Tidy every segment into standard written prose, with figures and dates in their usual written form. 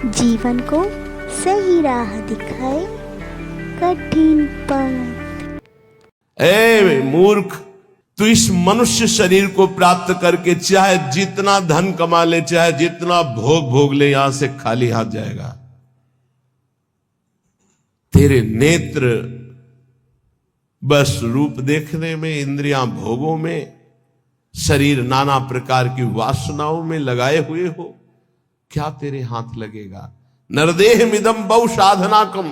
जीवन को सही राह दिखाए कठिन पथ। ए मूर्ख, तू इस मनुष्य शरीर को प्राप्त करके चाहे जितना धन कमा ले, चाहे जितना भोग भोग ले, यहां से खाली हाथ जाएगा। तेरे नेत्र बस रूप देखने में, इंद्रियां भोगों में, शरीर नाना प्रकार की वासनाओं में लगाए हुए हो, क्या तेरे हाथ लगेगा? नरदेह मिदम बहु साधना कम।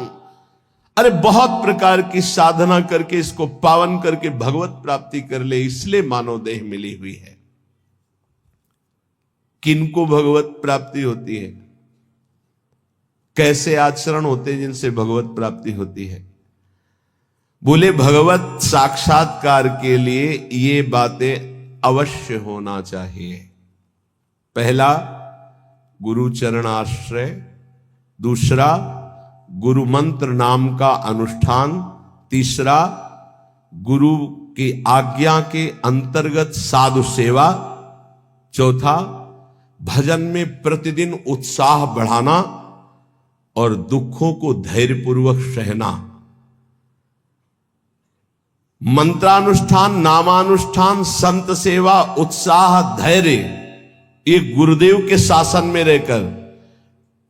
अरे बहुत प्रकार की साधना करके इसको पावन करके भगवत प्राप्ति कर ले, इसलिए मानव देह मिली हुई है। किनको भगवत प्राप्ति होती है? कैसे आचरण होते हैं जिनसे भगवत प्राप्ति होती है? बोले भगवत साक्षात्कार के लिए ये बातें अवश्य होना चाहिए। पहला, गुरु चरणाश्रय। दूसरा, गुरु मंत्र नाम का अनुष्ठान। तीसरा, गुरु की आज्ञा के अंतर्गत साधु सेवा। चौथा, भजन में प्रतिदिन उत्साह बढ़ाना और दुखों को धैर्यपूर्वक सहना। मंत्रानुष्ठान, नामानुष्ठान, संत सेवा, उत्साह, धैर्य, ये गुरुदेव के शासन में रहकर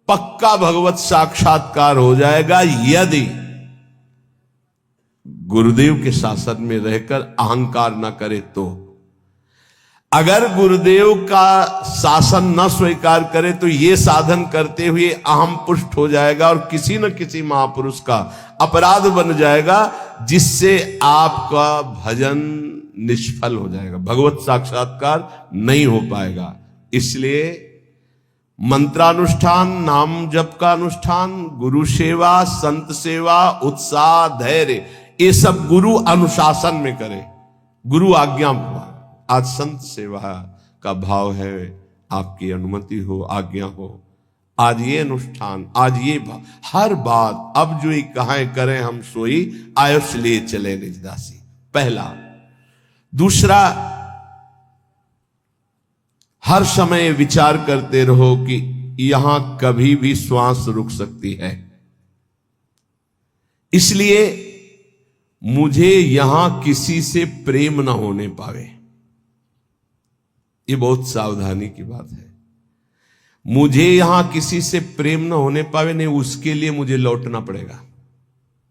पक्का भगवत साक्षात्कार हो जाएगा, यदि गुरुदेव के शासन में रहकर अहंकार न करे तो। अगर गुरुदेव का शासन न स्वीकार करे तो ये साधन करते हुए अहम पुष्ट हो जाएगा और किसी न किसी महापुरुष का अपराध बन जाएगा, जिससे आपका भजन निष्फल हो जाएगा, भगवत साक्षात्कार नहीं हो पाएगा। इसलिए मंत्रानुष्ठान, नाम जप का अनुष्ठान, गुरु सेवा, संत सेवा, उत्साह, धैर्य, ये सब गुरु अनुशासन में करे, गुरु आज्ञा। आज संत सेवा का भाव है, आपकी अनुमति हो, आज्ञा हो, आज ये अनुष्ठान, आज ये भाव, हर बात अब जो ही कहां करें हम सोई, आयुष लिए चले निजदासी। पहला। दूसरा, हर समय विचार करते रहो कि यहां कभी भी श्वास रुक सकती है, इसलिए मुझे यहां किसी से प्रेम ना होने पावे। ये बहुत सावधानी की बात है। मुझे यहां किसी से प्रेम ना होने पावे, नहीं उसके लिए मुझे लौटना पड़ेगा।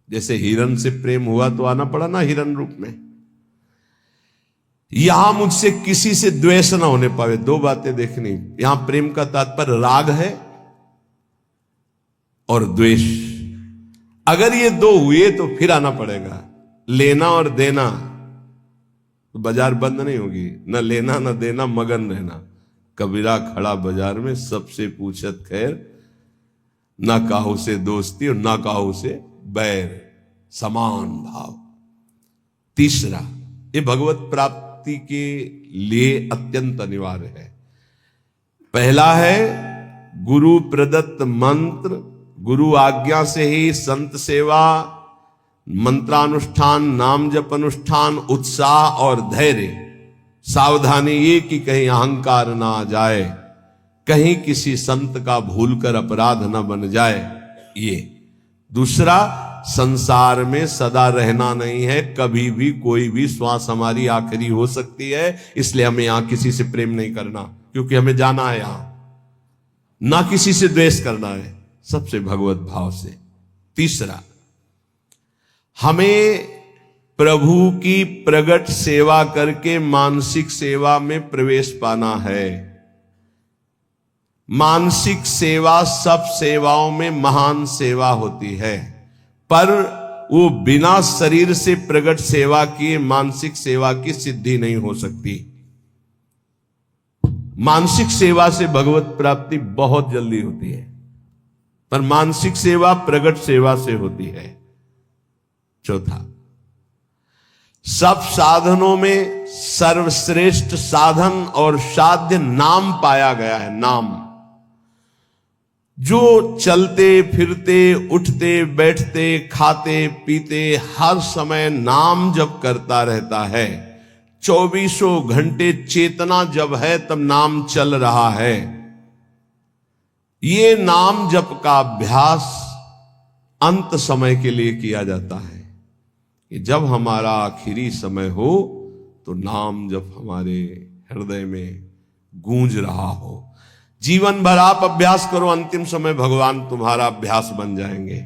जैसे हिरन से प्रेम हुआ तो आना पड़ा ना हिरन रूप में। यहां मुझसे किसी से द्वेष ना होने पावे। दो बातें देखनी, यहां प्रेम का तात्पर्य राग है और द्वेष। अगर ये दो हुए तो फिर आना पड़ेगा। लेना और देना, तो बाजार बंद नहीं होगी, न लेना न देना, मगन रहना। कबीरा खड़ा बाजार में, सबसे पूछत खैर, ना काहू से दोस्ती और ना काहू से बैर, समान भाव। तीसरा, ये भगवत प्राप्ति के लिए अत्यंत अनिवार्य है। पहला है गुरु प्रदत्त मंत्र, गुरु आज्ञा से ही संत सेवा, मंत्रानुष्ठान, नाम जप अनुष्ठान, उत्साह और धैर्य। सावधानी ये कि कहीं अहंकार ना आ जाए, कहीं किसी संत का भूलकर अपराध न बन जाए। ये दूसरा, संसार में सदा रहना नहीं है, कभी भी कोई भी श्वास हमारी आखिरी हो सकती है, इसलिए हमें यहां किसी से प्रेम नहीं करना, क्योंकि हमें जाना है यहां। ना किसी से द्वेष करना है, सबसे भगवत भाव से। तीसरा, हमें प्रभु की प्रगट सेवा करके मानसिक सेवा में प्रवेश पाना है। मानसिक सेवा सब सेवाओं में महान सेवा होती है, पर वो बिना शरीर से प्रगट सेवा किए मानसिक सेवा की सिद्धि नहीं हो सकती। मानसिक सेवा से भगवत प्राप्ति बहुत जल्दी होती है, पर मानसिक सेवा प्रगट सेवा से होती है। चौथा, सब साधनों में सर्वश्रेष्ठ साधन और साध्य नाम पाया गया है। नाम, जो चलते फिरते, उठते बैठते, खाते पीते हर समय नाम जप करता रहता है, 24 घंटे चेतना जब है तब नाम चल रहा है, ये नाम जप का अभ्यास अंत समय के लिए किया जाता है कि जब हमारा आखिरी समय हो तो नाम जप हमारे हृदय में गूंज रहा हो। जीवन भर आप अभ्यास करो, अंतिम समय भगवान तुम्हारा अभ्यास बन जाएंगे,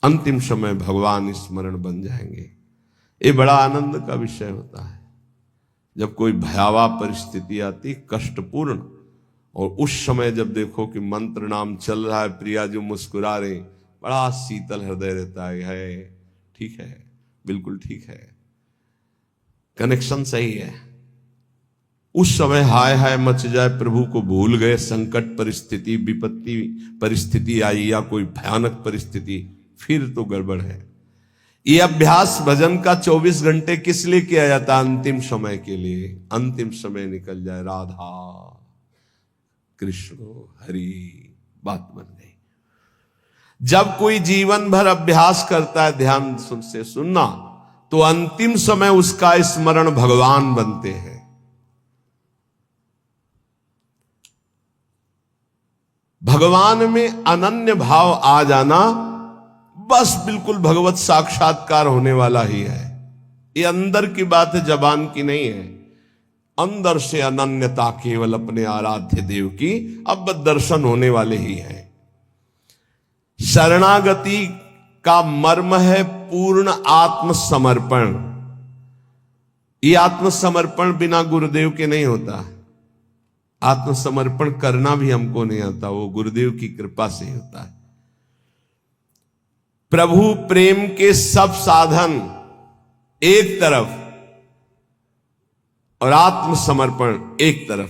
अंतिम समय भगवान स्मरण बन जाएंगे। ये बड़ा आनंद का विषय होता है जब कोई भयावह परिस्थिति आती, कष्टपूर्ण, और उस समय जब देखो कि मंत्र नाम चल रहा है, प्रिया जो मुस्कुरा रहे, बड़ा शीतल हृदय रहता है, ठीक है, बिल्कुल ठीक है, कनेक्शन सही है। उस समय हाय हाय मच जाए, प्रभु को भूल गए, संकट परिस्थिति, विपत्ति परिस्थिति आई या कोई भयानक परिस्थिति, फिर तो गड़बड़ है। ये अभ्यास भजन का 24 घंटे किस लिए किया जाता? अंतिम समय के लिए। अंतिम समय निकल जाए, राधा कृष्ण हरि, बात बन गई। जब कोई जीवन भर अभ्यास करता है, ध्यान से सुनना, तो अंतिम समय उसका स्मरण भगवान बनते हैं। भगवान में अनन्य भाव आ जाना, बस बिल्कुल भगवत साक्षात्कार होने वाला ही है। ये अंदर की बात है, जबान की नहीं है। अंदर से अनन्यता केवल अपने आराध्य देव की अब दर्शन होने वाले ही है। शरणागति का मर्म है पूर्ण आत्मसमर्पण। ये आत्मसमर्पण बिना गुरुदेव के नहीं होता। आत्मसमर्पण करना भी हमको नहीं आता, वो गुरुदेव की कृपा से होता है। प्रभु प्रेम के सब साधन एक तरफ और आत्मसमर्पण एक तरफ।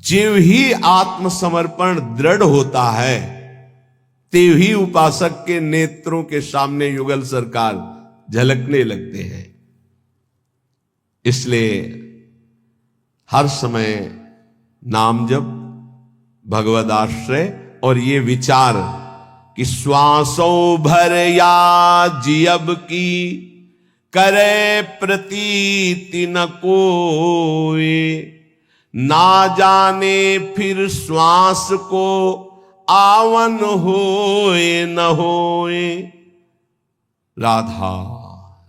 जीव ही आत्मसमर्पण दृढ़ होता है, तेव ही उपासक के नेत्रों के सामने युगल सरकार झलकने लगते हैं। इसलिए हर समय नाम जप, भगवद आश्रय और ये विचार कि श्वासों भर या जियब की करे प्रतीति न कोई, ना जाने फिर श्वास को आवन होए न होए। राधा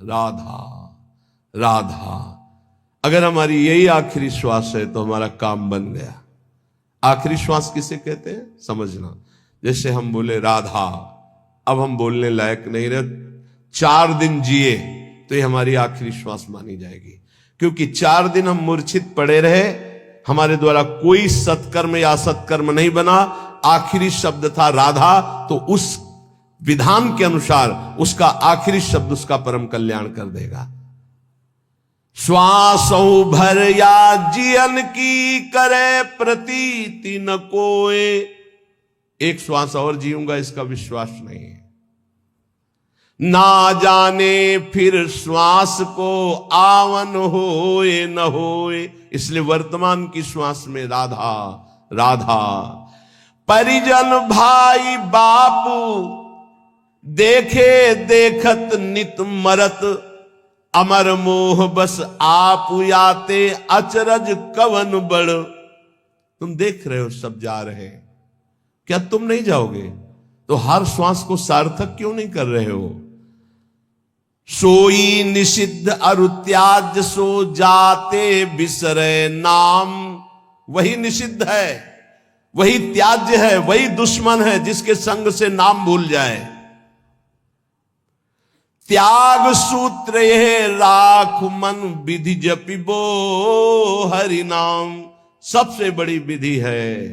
राधा राधा। अगर हमारी यही आखिरी श्वास है तो हमारा काम बन गया। आखिरी श्वास किसे कहते हैं समझना। जैसे हम बोले राधा, अब हम बोलने लायक नहीं रहे, 4 दिन जिए तो ये हमारी आखिरी श्वास मानी जाएगी। क्योंकि 4 दिन हम मूर्छित पड़े रहे, हमारे द्वारा कोई सत्कर्म या असत्कर्म नहीं बना, आखिरी शब्द था राधा, तो उस विधान के अनुसार उसका आखिरी शब्द उसका परम कल्याण कर देगा। श्वासों भर या जियन की करे प्रतीति न कोए। एक श्वास और जीऊंगा इसका विश्वास नहीं है। ना जाने फिर श्वास को आवन होए न होए। इसलिए वर्तमान की श्वास में राधा राधा। परिजन भाई बापू देखे देखत नित मरत, अमर मोह बस आप याते अचरज कवन बड़। तुम देख रहे हो सब जा रहे हैं, क्या तुम नहीं जाओगे? तो हर श्वास को सार्थक क्यों नहीं कर रहे हो? सोई निषिद्ध अरु त्याज्य सो जाते बिसरे नाम। वही निषिद्ध है, वही त्याज्य है, वही दुश्मन है जिसके संग से नाम भूल जाए। त्याग सूत्र ये राख मन विधि जपिबो हरि नाम। सबसे बड़ी विधि है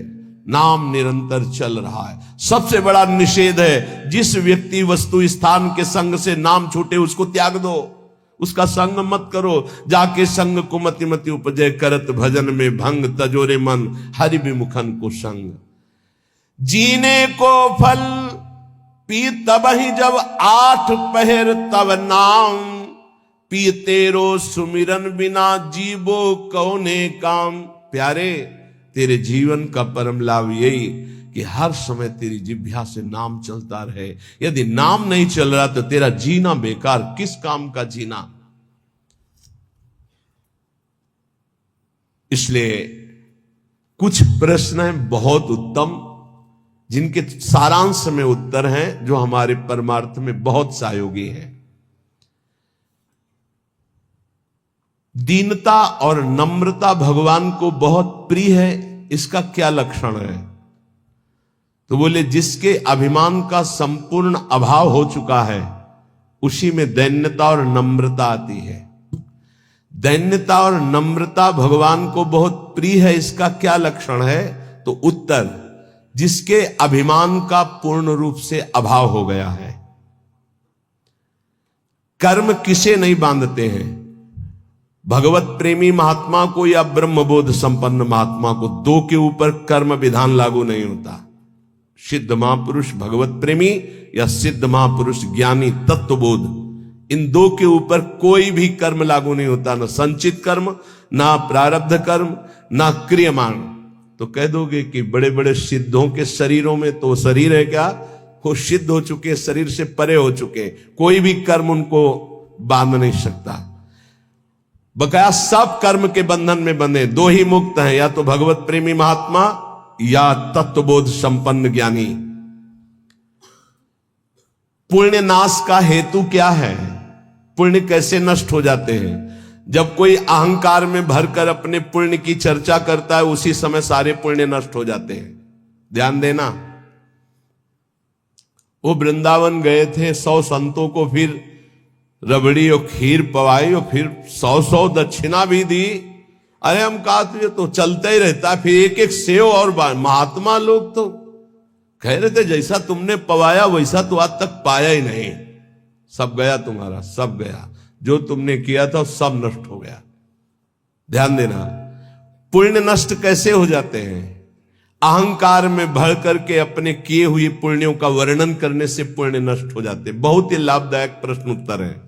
नाम निरंतर चल रहा है। सबसे बड़ा निषेध है जिस व्यक्ति वस्तु स्थान के संग से नाम छूटे उसको त्याग दो, उसका संग मत करो। जाके संग को मति मति उपजय करत भजन में भंग, तजोरे मन हरि विमुखन को संग। जीने को फल पी तब ही जब 8 पहर तब नाम, पी तेरो सुमिरन बिना जीवो कौने काम। प्यारे, तेरे जीवन का परम लाभ यही कि हर समय तेरी जिह्वा से नाम चलता रहे। यदि नाम नहीं चल रहा तो तेरा जीना बेकार, किस काम का जीना। इसलिए कुछ प्रश्न हैं बहुत उत्तम, जिनके सारांश में उत्तर हैं, जो हमारे परमार्थ में बहुत सहयोगी हैं। दीनता और नम्रता भगवान को बहुत प्रिय है, इसका क्या लक्षण है? तो बोले जिसके अभिमान का संपूर्ण अभाव हो चुका है, उसी में दैन्यता और नम्रता आती है। दैन्यता और नम्रता भगवान को बहुत प्रिय है, इसका क्या लक्षण है? तो उत्तर, जिसके अभिमान का पूर्ण रूप से अभाव हो गया है। कर्म किसे नहीं बांधते हैं? भगवत प्रेमी महात्मा को या ब्रह्मबोध संपन्न महात्मा को, दो के ऊपर कर्म विधान लागू नहीं होता। सिद्ध महापुरुष भगवत प्रेमी या सिद्ध महापुरुष ज्ञानी तत्वबोध, इन दो के ऊपर कोई भी कर्म लागू नहीं होता, ना संचित कर्म, ना प्रारब्ध कर्म, ना क्रियमाण। तो कह दोगे कि बड़े बड़े सिद्धों के शरीरों में तो शरीर है क्या? वो सिद्ध हो चुके, शरीर से परे हो चुके, कोई भी कर्म उनको बांध नहीं सकता। बकाया सब कर्म के बंधन में बंधे, दो ही मुक्त हैं, या तो भगवत प्रेमी महात्मा या तत्वबोध संपन्न ज्ञानी। पुण्य नाश का हेतु क्या है? पुण्य कैसे नष्ट हो जाते हैं? जब कोई अहंकार में भरकर अपने पुण्य की चर्चा करता है, उसी समय सारे पुण्य नष्ट हो जाते हैं। ध्यान देना, वो वृंदावन गए थे, 100 संतों को फिर रबड़ी और खीर पवाई और फिर 100 दक्षिणा भी दी। अरे हम कहा तुझे तो चलता ही रहता, फिर एक एक सेव और महात्मा लोग तो कह रहे थे जैसा तुमने पवाया वैसा तो आज तक पाया ही नहीं, सब गया तुम्हारा, सब गया, जो तुमने किया था सब नष्ट हो गया। ध्यान देना, पुण्य नष्ट कैसे हो जाते हैं? अहंकार में भर करके अपने किए हुए पुण्यों का वर्णन करने से पुण्य नष्ट हो जाते। बहुत ही लाभदायक प्रश्न उत्तर है।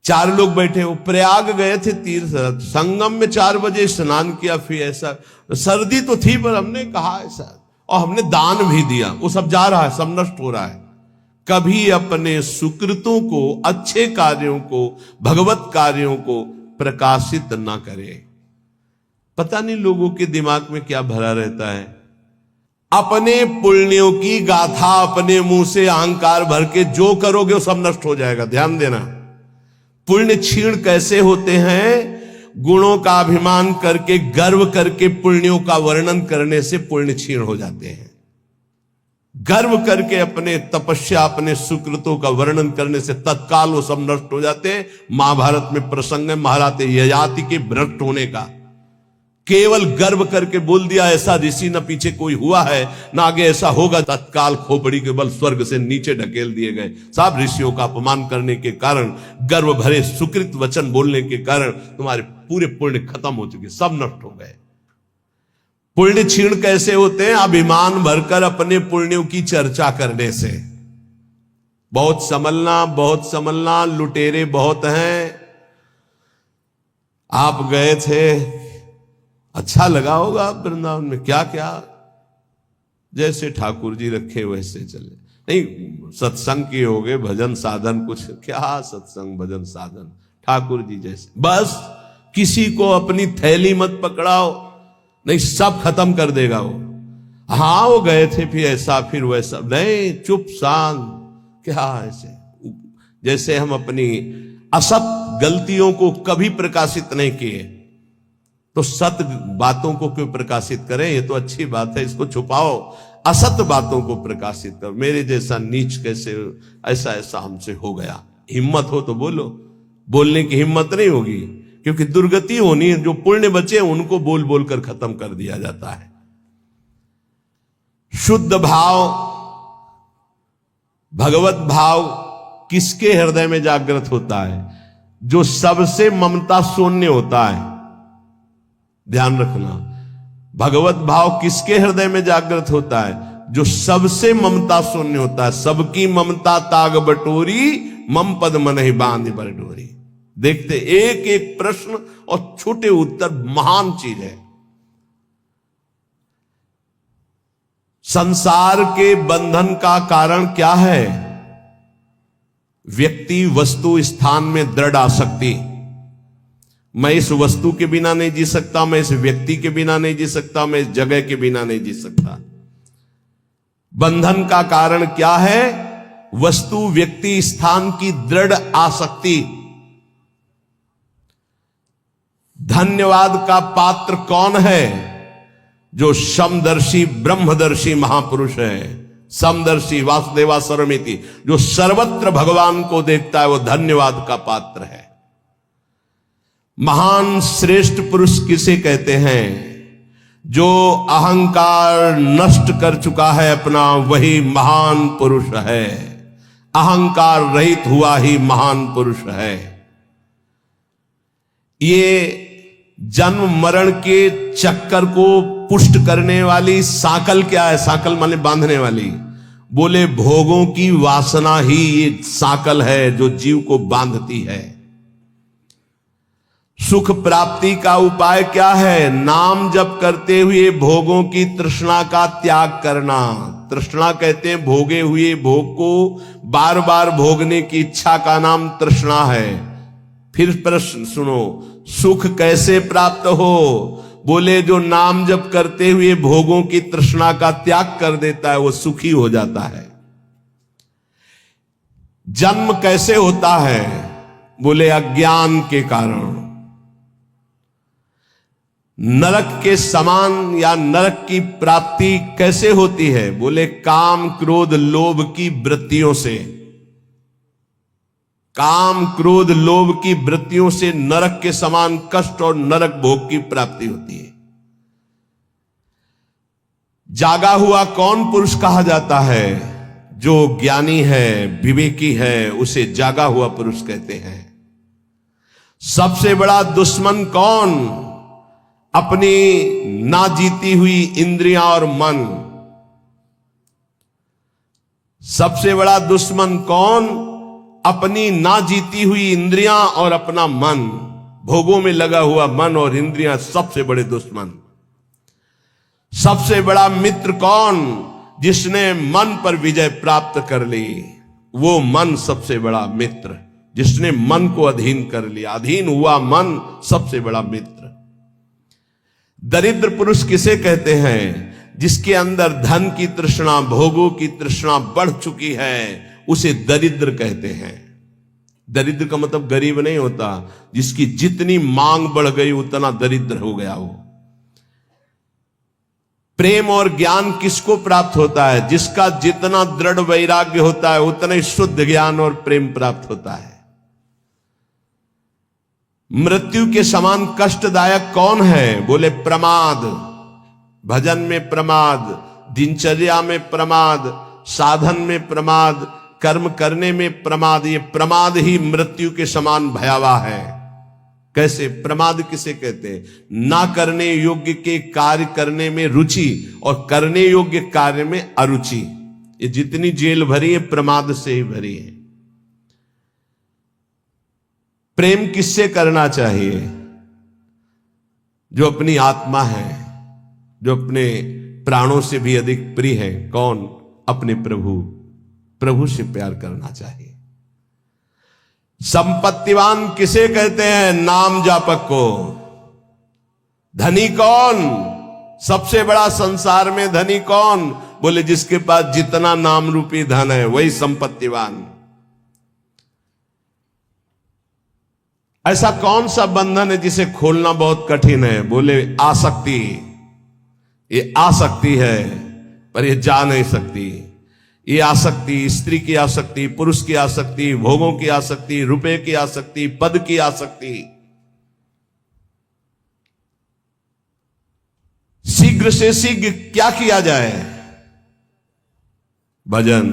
4 लोग बैठे, वो प्रयाग गए थे तीर्थ, संगम में 4 बजे स्नान किया, फिर ऐसा सर्दी तो थी पर हमने कहा ऐसा, और हमने दान भी दिया, वो सब जा रहा है, सब नष्ट हो रहा है। कभी अपने सुकृतों को, अच्छे कार्यों को, भगवत कार्यों को प्रकाशित ना करे। पता नहीं लोगों के दिमाग में क्या भरा रहता है। अपने पुण्यों की गाथा अपने मुंह से अहंकार भर के जो करोगे वो सब नष्ट हो जाएगा। ध्यान देना, पुण्य क्षीण कैसे होते हैं? गुणों का अभिमान करके, गर्व करके पुण्यों का वर्णन करने से पुण्य क्षीण हो जाते हैं। गर्व करके अपने तपस्या, अपने सुकृतों का वर्णन करने से तत्काल वो सब नष्ट हो जाते हैं। महाभारत में प्रसंग है महाराज ययाति के भ्रष्ट होने का। केवल गर्व करके बोल दिया ऐसा ऋषि न पीछे कोई हुआ है न आगे ऐसा होगा, तत्काल खोपड़ी के बल स्वर्ग से नीचे ढकेल दिए गए। सब ऋषियों का अपमान करने के कारण, गर्व भरे सुकृत वचन बोलने के कारण तुम्हारे पूरे पुण्य खत्म हो चुके, सब नष्ट हो गए। पुण्य क्षीण कैसे होते हैं? अभिमान भरकर अपने पुण्यों की चर्चा करने से। बहुत संभलना, लुटेरे बहुत हैं। आप गए थे, अच्छा लगा होगा वृंदावन में, क्या क्या जैसे ठाकुर जी रखे वैसे चले। नहीं, सत्संग किए होगे, भजन साधन कुछ, क्या सत्संग भजन साधन, ठाकुर जी जैसे। बस किसी को अपनी थैली मत पकड़ाओ, नहीं सब खत्म कर देगा वो। हाँ वो गए थे फिर ऐसा फिर वैसा, नहीं चुप शांत, क्या ऐसे जैसे हम अपनी असत गलतियों को कभी प्रकाशित नहीं किए, तो सत बातों को क्यों प्रकाशित करें? ये तो अच्छी बात है, इसको छुपाओ। असत बातों को प्रकाशित करो। मेरे जैसा नीच कैसे, ऐसा ऐसा हमसे हो गया। हिम्मत हो तो बोलो, बोलने की हिम्मत नहीं होगी क्योंकि दुर्गति होनी है। जो पुण्य बचे उनको बोल बोलकर खत्म कर दिया जाता है। शुद्ध भाव, भगवत भाव किसके हृदय में जागृत होता है? जो सबसे ममता शून्य होता है। ध्यान रखना, भगवत भाव किसके हृदय में जागृत होता है? जो सबसे ममता शून्य होता है। सबकी ममता ताग बटोरी, मम पद मन ही बांध बटोरी। देखते एक एक प्रश्न और छोटे उत्तर महान चीज है। संसार के बंधन का कारण क्या है? व्यक्ति, वस्तु, स्थान में दृढ़ आसक्ति। मैं इस वस्तु के बिना नहीं जी सकता, मैं इस व्यक्ति के बिना नहीं जी सकता, मैं इस जगह के बिना नहीं जी सकता। बंधन का कारण क्या है? वस्तु, व्यक्ति, स्थान की दृढ़ आसक्ति। धन्यवाद का पात्र कौन है? जो समदर्शी ब्रह्मदर्शी महापुरुष है, समदर्शी वासुदेवा सर्वमिति, जो सर्वत्र भगवान को देखता है, वो धन्यवाद का पात्र है। महान श्रेष्ठ पुरुष किसे कहते हैं? जो अहंकार नष्ट कर चुका है अपना, वही महान पुरुष है। अहंकार रहित हुआ ही महान पुरुष है। ये जन्म मरण के चक्कर को पुष्ट करने वाली साकल क्या है? साकल माने बांधने वाली। बोले भोगों की वासना ही ये साकल है जो जीव को बांधती है। सुख प्राप्ति का उपाय क्या है? नाम जप करते हुए भोगों की तृष्णा का त्याग करना। तृष्णा कहते हैं भोगे हुए भोग को बार बार भोगने की इच्छा का नाम तृष्णा है। फिर प्रश्न सुनो, सुख कैसे प्राप्त हो? बोले जो नाम जप करते हुए भोगों की तृष्णा का त्याग कर देता है वो सुखी हो जाता है। जन्म कैसे होता है? बोले अज्ञान के कारण। नरक के समान या नरक की प्राप्ति कैसे होती है? बोले काम क्रोध लोभ की वृत्तियों से। काम क्रोध लोभ की वृत्तियों से नरक के समान कष्ट और नरक भोग की प्राप्ति होती है। जागा हुआ कौन पुरुष कहा जाता है? जो ज्ञानी है, विवेकी है, उसे जागा हुआ पुरुष कहते हैं। सबसे बड़ा दुश्मन कौन? अपनी ना जीती हुई इंद्रियां और मन। सबसे बड़ा दुश्मन कौन? अपनी ना जीती हुई इंद्रियां और अपना मन। भोगों में लगा हुआ मन और इंद्रियां सबसे बड़े दुश्मन। सबसे बड़ा मित्र कौन? जिसने मन पर विजय प्राप्त कर ली, वो मन सबसे बड़ा मित्र। जिसने मन को अधीन कर लिया, अधीन हुआ मन सबसे बड़ा मित्र। दरिद्र पुरुष किसे कहते हैं? जिसके अंदर धन की तृष्णा, भोगों की तृष्णा बढ़ चुकी है, उसे दरिद्र कहते हैं। दरिद्र का मतलब गरीब नहीं होता। जिसकी जितनी मांग बढ़ गई उतना दरिद्र हो गया वो। प्रेम और ज्ञान किसको प्राप्त होता है? जिसका जितना दृढ़ वैराग्य होता है उतना ही शुद्ध ज्ञान और प्रेम प्राप्त होता है। मृत्यु के समान कष्टदायक कौन है? बोले प्रमाद। भजन में प्रमाद, दिनचर्या में प्रमाद, साधन में प्रमाद, कर्म करने में प्रमाद। ये प्रमाद ही मृत्यु के समान भयावह है। कैसे? प्रमाद किसे कहते हैं? ना करने योग्य के कार्य करने में रुचि और करने योग्य कार्य में अरुचि। ये जितनी जेल भरी है प्रमाद से ही भरी है। प्रेम किससे करना चाहिए? जो अपनी आत्मा है, जो अपने प्राणों से भी अधिक प्रिय है। कौन? अपने प्रभु। प्रभु से प्यार करना चाहिए। संपत्तिवान किसे कहते हैं? नाम जापक को। धनी कौन? सबसे बड़ा संसार में धनी कौन? बोले जिसके पास जितना नाम रूपी धन है वही संपत्तिवान। ऐसा कौन सा बंधन है जिसे खोलना बहुत कठिन है? बोले आसक्ति। ये आसक्ति है पर ये जा नहीं सकती। ये आसक्ति, स्त्री की आसक्ति, पुरुष की आसक्ति, भोगों की आसक्ति, रुपए की आसक्ति, पद की आसक्ति। शीघ्र से शीघ्र क्या किया जाए? भजन।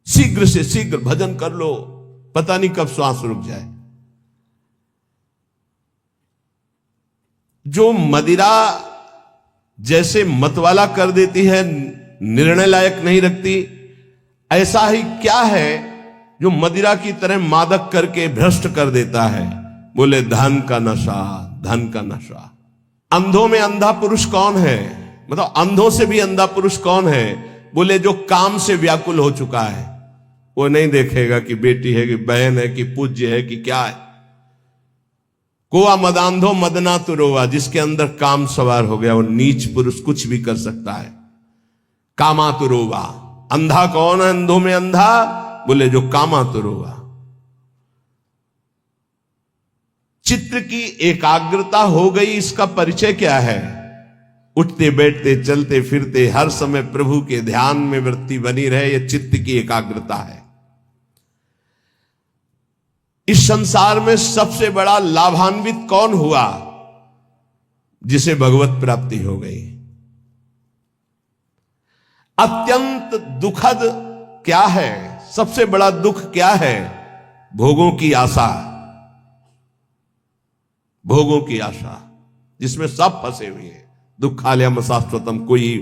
शीघ्र से शीघ्र भजन कर लो, पता नहीं कब श्वास रुक जाए। जो मदिरा जैसे मतवाला कर देती है, निर्णय लायक नहीं रखती, ऐसा ही क्या है जो मदिरा की तरह मादक करके भ्रष्ट कर देता है? बोले धन का नशा, धन का नशा। अंधों में अंधा पुरुष कौन है? मतलब अंधों से भी अंधा पुरुष कौन है? बोले जो काम से व्याकुल हो चुका है। वो नहीं देखेगा कि बेटी है कि बहन है कि पूज्य है कि क्या है। कोआ मदांधो मदना तुरोवा, जिसके अंदर काम सवार हो गया वो नीच पुरुष कुछ भी कर सकता है। कामा तुरोवा, अंधा कौन है? अंधों में अंधा बोले जो कामा तुरोवा। चित्त की एकाग्रता हो गई, इसका परिचय क्या है? उठते बैठते चलते फिरते हर समय प्रभु के ध्यान में वृत्ति बनी रहे, यह चित्त की एकाग्रता है। इस संसार में सबसे बड़ा लाभान्वित कौन हुआ? जिसे भगवत प्राप्ति हो गई। अत्यंत दुखद क्या है? सबसे बड़ा दुख क्या है? भोगों की आशा। भोगों की आशा जिसमें सब फंसे हुए हैं। दुखालयम शाश्वतम, कोई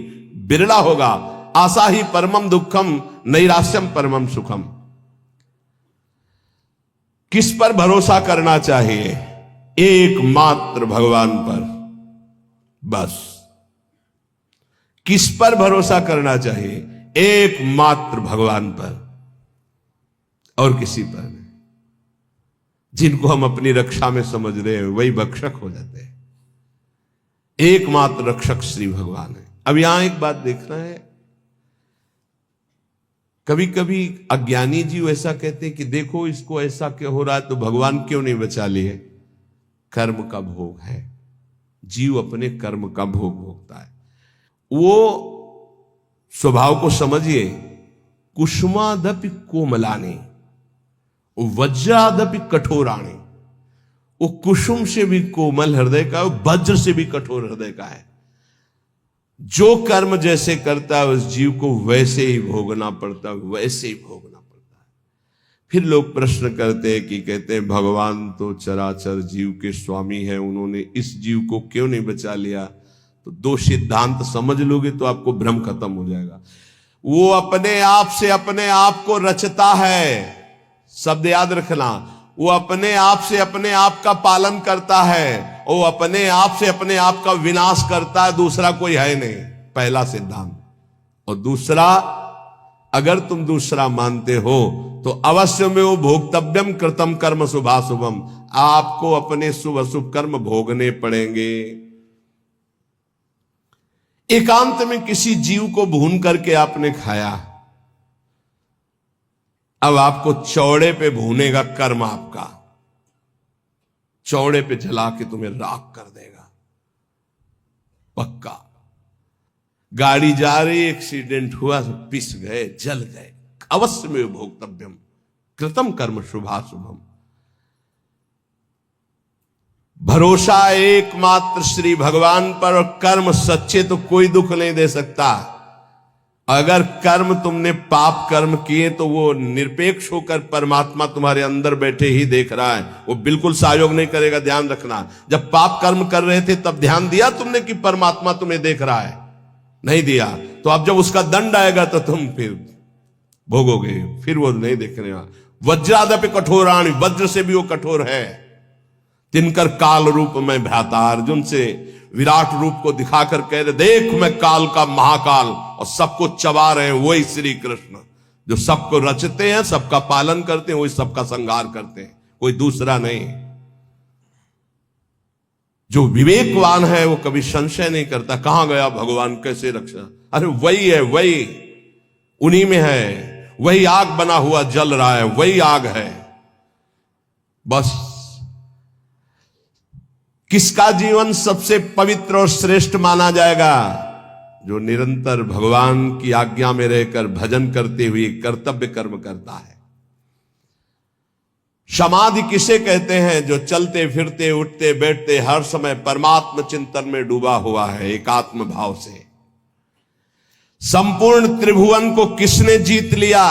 बिरला होगा। आशा ही परमम दुखम, नैराश्यम परमम सुखम। किस पर भरोसा करना चाहिए? एकमात्र भगवान पर, बस। किस पर भरोसा करना चाहिए? एकमात्र भगवान पर, और किसी पर नहीं। जिनको हम अपनी रक्षा में समझ रहे हैं वही भक्षक हो जाते हैं। एकमात्र रक्षक श्री भगवान है। अब यहां एक बात देखना है, कभी कभी अज्ञानी जीव ऐसा कहते हैं कि देखो इसको ऐसा क्यों हो रहा है, तो भगवान क्यों नहीं बचा लिए? कर्म का भोग है। जीव अपने कर्म का भोग भोगता है। वो स्वभाव को समझिए। कुसुमादपि कोमलानी, वज्रादपि कठोराणी। वो कुसुम से भी कोमल हृदय का, वज्र से भी कठोर हृदय का है। जो कर्म जैसे करता है उस जीव को वैसे ही भोगना पड़ता है, वैसे ही भोगना पड़ता है। फिर लोग प्रश्न करते हैं कि कहते हैं भगवान तो चराचर जीव के स्वामी है, उन्होंने इस जीव को क्यों नहीं बचा लिया? तो दो सिद्धांत समझ लोगे तो आपको भ्रम खत्म हो जाएगा। वो अपने आप से अपने आप को रचता है, शब्द याद रखना। वो अपने आप से अपने आप का पालन करता है, वो अपने आप से अपने आप का विनाश करता है, दूसरा कोई है नहीं। पहला सिद्धांत। और दूसरा, अगर तुम दूसरा मानते हो तो अवश्य में वो भोक्तव्यम कृतम कर्म शुभाशुभम, आपको अपने शुभ अशुभ कर्म भोगने पड़ेंगे। एकांत में किसी जीव को भून करके आपने खाया, अब आपको चौड़े पे भूनेगा कर्म आपका, चौड़े पे जला के तुम्हें राख कर देगा, पक्का। गाड़ी जा रही, एक्सीडेंट हुआ तो पिस गए, जल गए, अवश्य में भोक्तव्यम कृतम कर्म शुभाशुभम। भरोसा एकमात्र श्री भगवान पर, और कर्म सच्चे तो कोई दुख नहीं दे सकता। अगर कर्म तुमने पाप कर्म किए तो वो निरपेक्ष होकर परमात्मा तुम्हारे अंदर बैठे ही देख रहा है, वो बिल्कुल सहयोग नहीं करेगा। ध्यान रखना, जब पाप कर्म कर रहे थे तब ध्यान दिया तुमने कि परमात्मा तुम्हें देख रहा है? नहीं दिया। तो अब जब उसका दंड आएगा तो तुम फिर भोगोगे, फिर वो नहीं देखने वाला। वज्रादपि कठोराणि, वज्र से भी वो कठोर है। तिनकर काल रूप में भ्राता, अर्जुन से विराट रूप को दिखाकर कह रहे देख मैं काल का महाकाल, और सबको चबा रहे हैं वही श्री कृष्ण, जो सबको रचते हैं, सबका पालन करते हैं, वही सबका संहार करते हैं, कोई दूसरा नहीं। जो विवेकवान है वो कभी संशय नहीं करता कहां गया भगवान, कैसे रक्षा। अरे वही है, वही उन्हीं में है, वही आग बना हुआ जल रहा है, वही आग है। बस किसका जीवन सबसे पवित्र और श्रेष्ठ माना जाएगा? जो निरंतर भगवान की आज्ञा में रहकर भजन करते हुए कर्तव्य कर्म करता है। समाधि किसे कहते हैं? जो चलते फिरते उठते बैठते हर समय परमात्मा चिंतन में डूबा हुआ है, एकात्म भाव से। संपूर्ण त्रिभुवन को किसने जीत लिया?